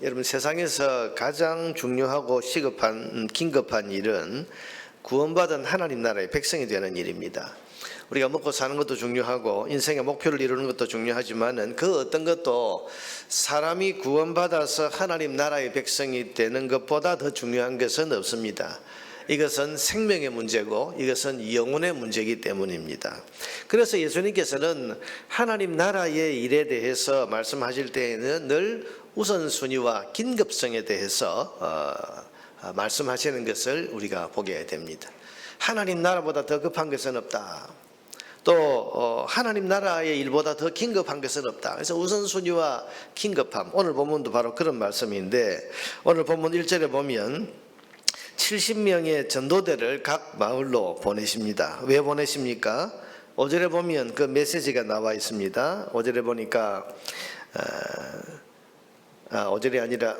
여러분, 세상에서 가장 중요하고 시급한 긴급한 일은 구원받은 하나님 나라의 백성이 되는 일입니다. 우리가 먹고 사는 것도 중요하고 인생의 목표를 이루는 것도 중요하지만은 그 어떤 것도 사람이 구원받아서 하나님 나라의 백성이 되는 것보다 더 중요한 것은 없습니다. 이것은 생명의 문제고 이것은 영혼의 문제이기 때문입니다. 그래서 예수님께서는 하나님 나라의 일에 대해서 말씀하실 때에는 늘 우선순위와 긴급성에 대해서 말씀하시는 것을 우리가 보게 됩니다. 하나님 나라보다 더 급한 것은 없다. 또 하나님 나라의 일보다 더 긴급한 것은 없다. 그래서 우선순위와 긴급함, 오늘 본문도 바로 그런 말씀인데, 오늘 본문 1절에 보면 70명의 전도대를 각 마을로 보내십니다. 왜 보내십니까? 5절에 보면 그 메시지가 나와 있습니다. 5절에 보니까 5절이 아니라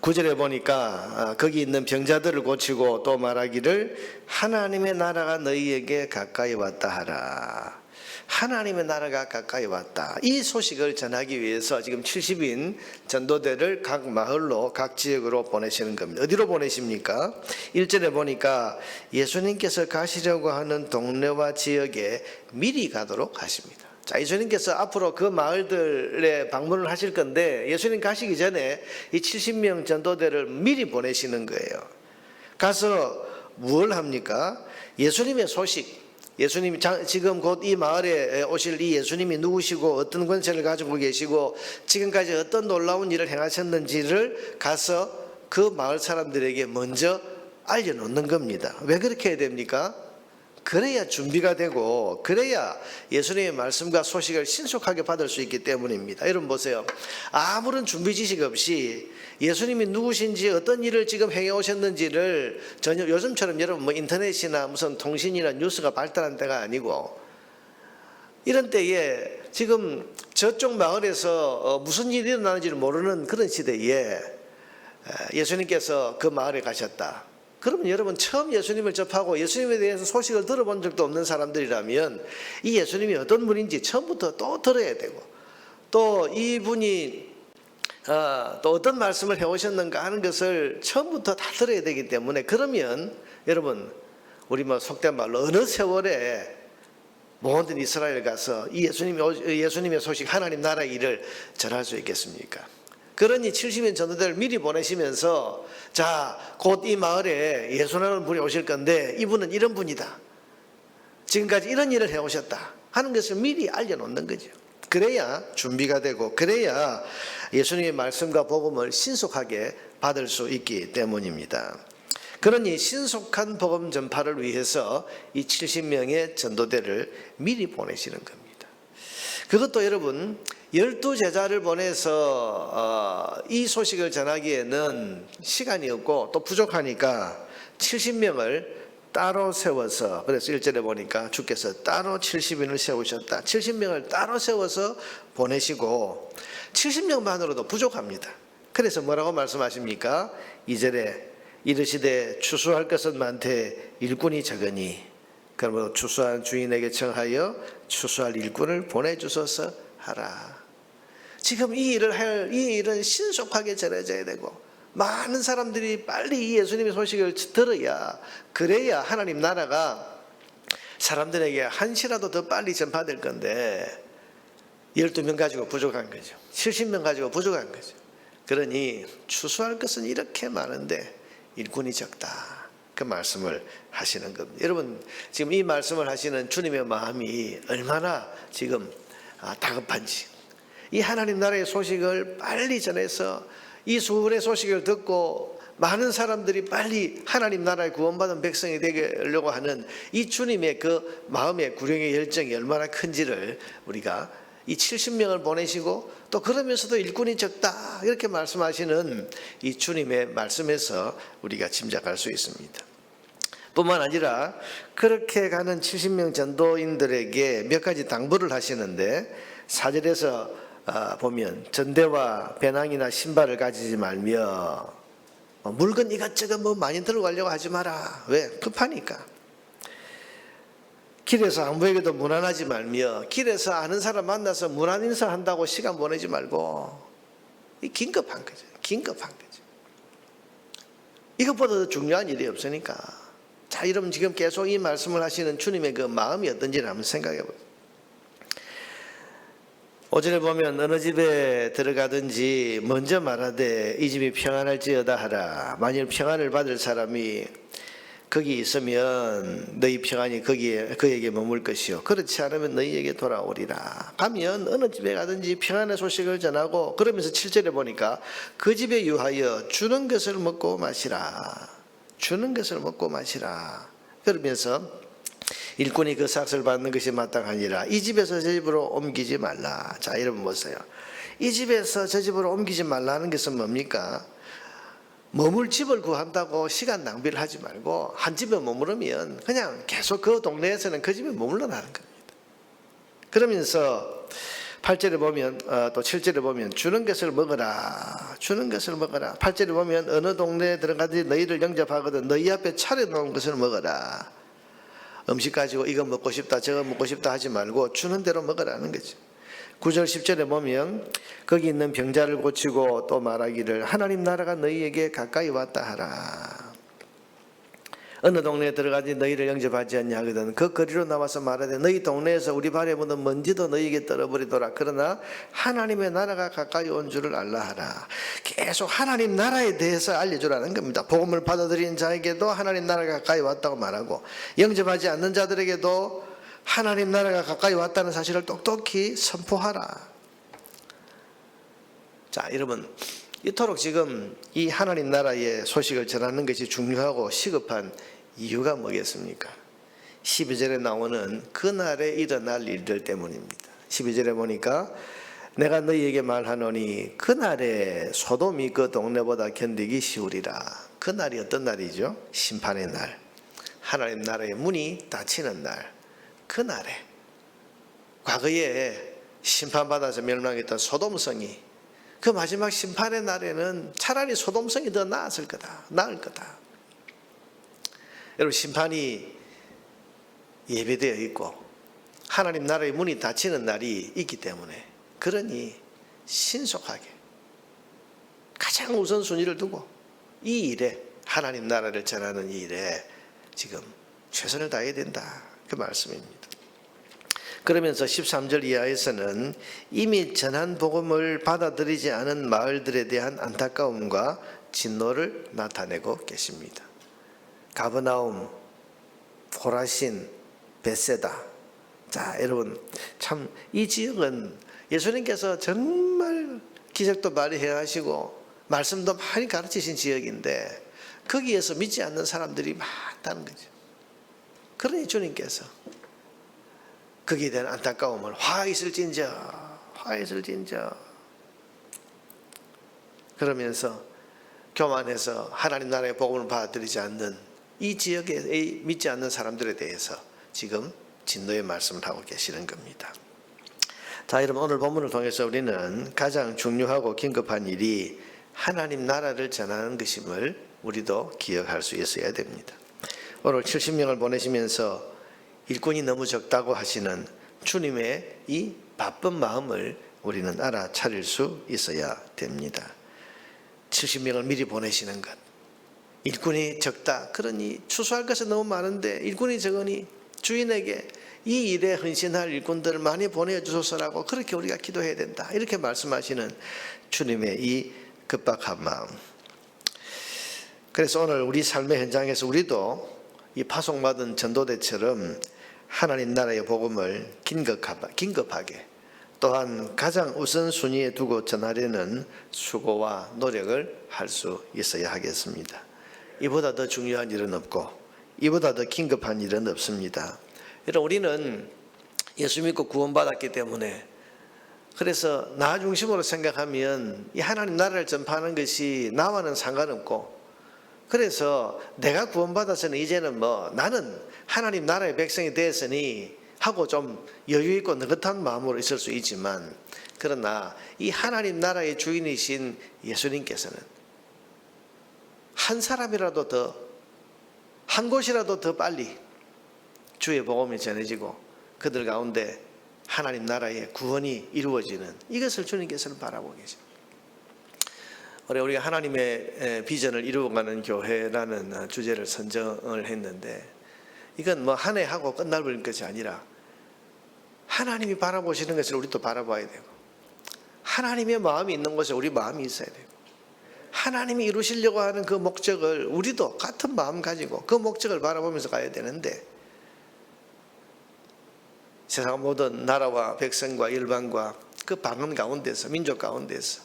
9절에 보니까 거기 있는 병자들을 고치고 또 말하기를 하나님의 나라가 너희에게 가까이 왔다 하라. 하나님의 나라가 가까이 왔다. 이 소식을 전하기 위해서 지금 70인 전도대를 각 마을로 각 지역으로 보내시는 겁니다. 어디로 보내십니까? 1절에 보니까 예수님께서 가시려고 하는 동네와 지역에 미리 가도록 하십니다. 자, 예수님께서 앞으로 그 마을들에 방문을 하실 건데 예수님 가시기 전에 이 70명 전도대를 미리 보내시는 거예요. 가서 뭘 합니까? 예수님의 소식, 예수님이 지금 곧 이 마을에 오실 이 예수님이 누구시고 어떤 권세를 가지고 계시고 지금까지 어떤 놀라운 일을 행하셨는지를 가서 그 마을 사람들에게 먼저 알려놓는 겁니다. 왜 그렇게 해야 됩니까? 그래야 준비가 되고 그래야 예수님의 말씀과 소식을 신속하게 받을 수 있기 때문입니다. 여러분 보세요. 아무런 준비 지식 없이 예수님이 누구신지 어떤 일을 지금 행해 오셨는지를 전혀 요즘처럼 여러분 뭐 인터넷이나 무슨 통신이나 뉴스가 발달한 때가 아니고 이런 때에 지금 저쪽 마을에서 무슨 일이 일어나는지를 모르는 그런 시대에 예수님께서 그 마을에 가셨다. 그러면 여러분 처음 예수님을 접하고 예수님에 대해서 소식을 들어본 적도 없는 사람들이라면 이 예수님이 어떤 분인지 처음부터 또 들어야 되고 또 이분이 또 어떤 말씀을 해오셨는가 하는 것을 처음부터 다 들어야 되기 때문에 그러면 여러분 우리 뭐 속된 말로 어느 세월에 모든 이스라엘 가서 이 예수님의 소식 하나님 나라의 일을 전할 수 있겠습니까? 그러니 70인 전도대를 미리 보내시면서 자, 곧 이 마을에 예수라는 분이 오실 건데 이분은 이런 분이다. 지금까지 이런 일을 해오셨다 하는 것을 미리 알려놓는 거죠. 그래야 준비가 되고 그래야 예수님의 말씀과 복음을 신속하게 받을 수 있기 때문입니다. 그러니 신속한 복음 전파를 위해서 이 70명의 전도대를 미리 보내시는 겁니다. 그것도 여러분 12제자를 보내서 이 소식을 전하기에는 시간이 없고 또 부족하니까 70명을 따로 세워서, 그래서 1절에 보니까 주께서 따로 70인을 세우셨다. 70명을 따로 세워서 보내시고 70명만으로도 부족합니다. 그래서 뭐라고 말씀하십니까? 2절에 이르시되 추수할 것은 많되 일꾼이 적으니 그러므로 추수한 주인에게 청하여 추수할 일꾼을 보내주소서 하라. 지금 이 일은 신속하게 전해져야 되고 많은 사람들이 빨리 이 예수님의 소식을 들어야 그래야 하나님 나라가 사람들에게 한시라도 더 빨리 전파될 건데 12명 가지고 부족한 거죠. 70명 가지고 부족한 거죠. 그러니 추수할 것은 이렇게 많은데 일꾼이 적다. 그 말씀을 하시는 겁니다. 여러분 지금 이 말씀을 하시는 주님의 마음이 얼마나 지금 다급한지, 이 하나님 나라의 소식을 빨리 전해서 이 수훈의 소식을 듣고 많은 사람들이 빨리 하나님 나라의 구원받은 백성이 되려고 하는 이 주님의 그 마음의 구령의 열정이 얼마나 큰지를 우리가 이 70명을 보내시고 또 그러면서도 일꾼이 적다 이렇게 말씀하시는 이 주님의 말씀에서 우리가 짐작할 수 있습니다. 뿐만 아니라 그렇게 가는 70명 전도인들에게 몇 가지 당부를 하시는데 4절에서 보면 전대와 배낭이나 신발을 가지지 말며 물건 이것저것 뭐 많이 들고 가려고 하지 마라. 왜? 급하니까. 길에서 아무에게도 무난하지 말며 길에서 아는 사람 만나서 무난 인사한다고 시간 보내지 말고 긴급한 거죠. 긴급한 거죠. 이것보다 더 중요한 일이 없으니까. 자, 여러분 지금 계속 이 말씀을 하시는 주님의 그 마음이 어떤지를 한번 생각해 보세요. 5절에 보면 어느 집에 들어가든지 먼저 말하되 이 집이 평안할지어다 하라. 만일 평안을 받을 사람이 거기 있으면 너희 평안이 그에게 머물 것이요 그렇지 않으면 너희에게 돌아오리라. 가면 어느 집에 가든지 평안의 소식을 전하고, 그러면서 7절에 보니까 그 집에 유하여 주는 것을 먹고 마시라. 주는 것을 먹고 마시라. 그러면서 일꾼이 그 삭을 받는 것이 마땅하니라. 이 집에서 저 집으로 옮기지 말라. 자, 여러분 보세요. 이 집에서 저 집으로 옮기지 말라는 것은 뭡니까? 머물 집을 구한다고 시간 낭비를 하지 말고 한 집에 머무르면 그냥 계속 그 동네에서는 그 집에 머물러나는 겁니다. 그러면서 8절에 보면 또 7절에 보면 주는 것을 먹어라. 주는 것을 먹어라. 8절에 보면 어느 동네에 들어가든지 너희를 영접하거든 너희 앞에 차려놓은 것을 먹어라. 음식 가지고 이거 먹고 싶다 저거 먹고 싶다 하지 말고 주는 대로 먹으라는 거죠. 9절 10절에 보면 거기 있는 병자를 고치고 또 말하기를 하나님 나라가 너희에게 가까이 왔다 하라. 어느 동네에 들어가지 너희를 영접하지 않냐 하거든 그 거리로 나와서 말하되 너희 동네에서 우리 발에 묻은 먼지도 너희에게 떨어버리더라. 그러나 하나님의 나라가 가까이 온 줄을 알라 하라. 계속 하나님 나라에 대해서 알려주라는 겁니다. 복음을 받아들인 자에게도 하나님 나라가 가까이 왔다고 말하고, 영접하지 않는 자들에게도 하나님 나라가 가까이 왔다는 사실을 똑똑히 선포하라. 자, 여러분 이토록 지금 이 하나님 나라의 소식을 전하는 것이 중요하고 시급한 이유가 뭐겠습니까? 12절에 나오는 그날에 일어날 일들 때문입니다. 12절에 보니까 내가 너희에게 말하노니 그날에 소돔이 그 동네보다 견디기 쉬우리라. 그날이 어떤 날이죠? 심판의 날, 하나님 나라의 문이 닫히는 날. 그날에 과거에 심판받아서 멸망했던 소돔성이 그 마지막 심판의 날에는 차라리 소돔성이 더 나을 거다. 여러분 심판이 예배되어 있고 하나님 나라의 문이 닫히는 날이 있기 때문에, 그러니 신속하게 가장 우선순위를 두고 이 일에, 하나님 나라를 전하는 이 일에 지금 최선을 다해야 된다, 그 말씀입니다. 그러면서 13절 이하에서는 이미 전한 복음을 받아들이지 않은 마을들에 대한 안타까움과 진노를 나타내고 계십니다. 가버나움, 고라신, 벳세다. 자, 여러분 참 이 지역은 예수님께서 정말 기적도 많이 행하시고 말씀도 많이 가르치신 지역인데 거기에서 믿지 않는 사람들이 많다는 거죠. 그러니 주님께서 거기에 대한 안타까움을 화 있을진저 그러면서 교만해서 하나님 나라의 복음을 받아들이지 않는 이 지역에 믿지 않는 사람들에 대해서 지금 진노의 말씀을 하고 계시는 겁니다. 자, 여러분 오늘 본문을 통해서 우리는 가장 중요하고 긴급한 일이 하나님 나라를 전하는 것임을 우리도 기억할 수 있어야 됩니다. 오늘 70명을 보내시면서 일꾼이 너무 적다고 하시는 주님의 이 바쁜 마음을 우리는 알아차릴 수 있어야 됩니다. 70명을 미리 보내시는 것, 일꾼이 적다 그러니 추수할 것이 너무 많은데 일꾼이 적으니 주인에게 이 일에 헌신할 일꾼들을 많이 보내주소서라고 그렇게 우리가 기도해야 된다, 이렇게 말씀하시는 주님의 이 급박한 마음. 그래서 오늘 우리 삶의 현장에서 우리도 이 파송받은 전도대처럼 하나님 나라의 복음을 긴급하게 또한 가장 우선순위에 두고 전하려는 수고와 노력을 할 수 있어야 하겠습니다. 이보다 더 중요한 일은 없고 이보다 더 긴급한 일은 없습니다. 여러분 우리는 예수 믿고 구원받았기 때문에, 그래서 나 중심으로 생각하면 이 하나님 나라를 전파하는 것이 나와는 상관없고, 그래서 내가 구원받아서는 이제는 나는 하나님 나라의 백성이 되었으니 하고 좀 여유있고 느긋한 마음으로 있을 수 있지만, 그러나 이 하나님 나라의 주인이신 예수님께서는 한 사람이라도 더, 한 곳이라도 더 빨리 주의 복음이 전해지고 그들 가운데 하나님 나라의 구원이 이루어지는 이것을 주님께서는 바라보고 계십니다. 올해 우리가 하나님의 비전을 이루어가는 교회라는 주제를 선정을 했는데, 이건 뭐 한 해 하고 끝날 것이 아니라 하나님이 바라보시는 것을 우리도 바라봐야 되고, 하나님의 마음이 있는 곳에 우리 마음이 있어야 되고, 하나님이 이루시려고 하는 그 목적을 우리도 같은 마음 가지고 그 목적을 바라보면서 가야 되는데, 세상 모든 나라와 백성과 일반과 그 방언 가운데서, 민족 가운데서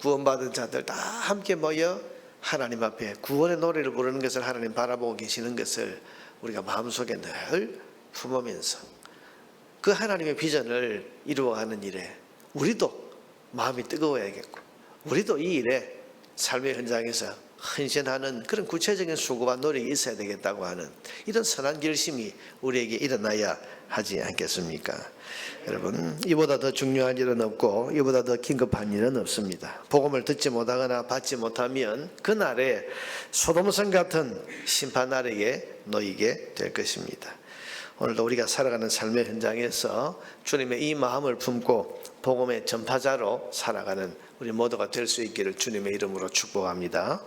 구원받은 자들 다 함께 모여 하나님 앞에 구원의 노래를 부르는 것을 하나님 바라보고 계시는 것을 우리가 마음속에 늘 품으면서 그 하나님의 비전을 이루어가는 일에 우리도 마음이 뜨거워야겠고, 우리도 이 일에 삶의 현장에서 헌신하는 그런 구체적인 수고와 노력이 있어야 되겠다고 하는 이런 선한 결심이 우리에게 일어나야 하지 않겠습니까? 여러분, 이보다 더 중요한 일은 없고 이보다 더 긴급한 일은 없습니다. 복음을 듣지 못하거나 받지 못하면 그날에 소돔성 같은 심판 날에게 놓이게 될 것입니다. 오늘도 우리가 살아가는 삶의 현장에서 주님의 이 마음을 품고 복음의 전파자로 살아가는 우리 모두가 될 수 있기를 주님의 이름으로 축복합니다.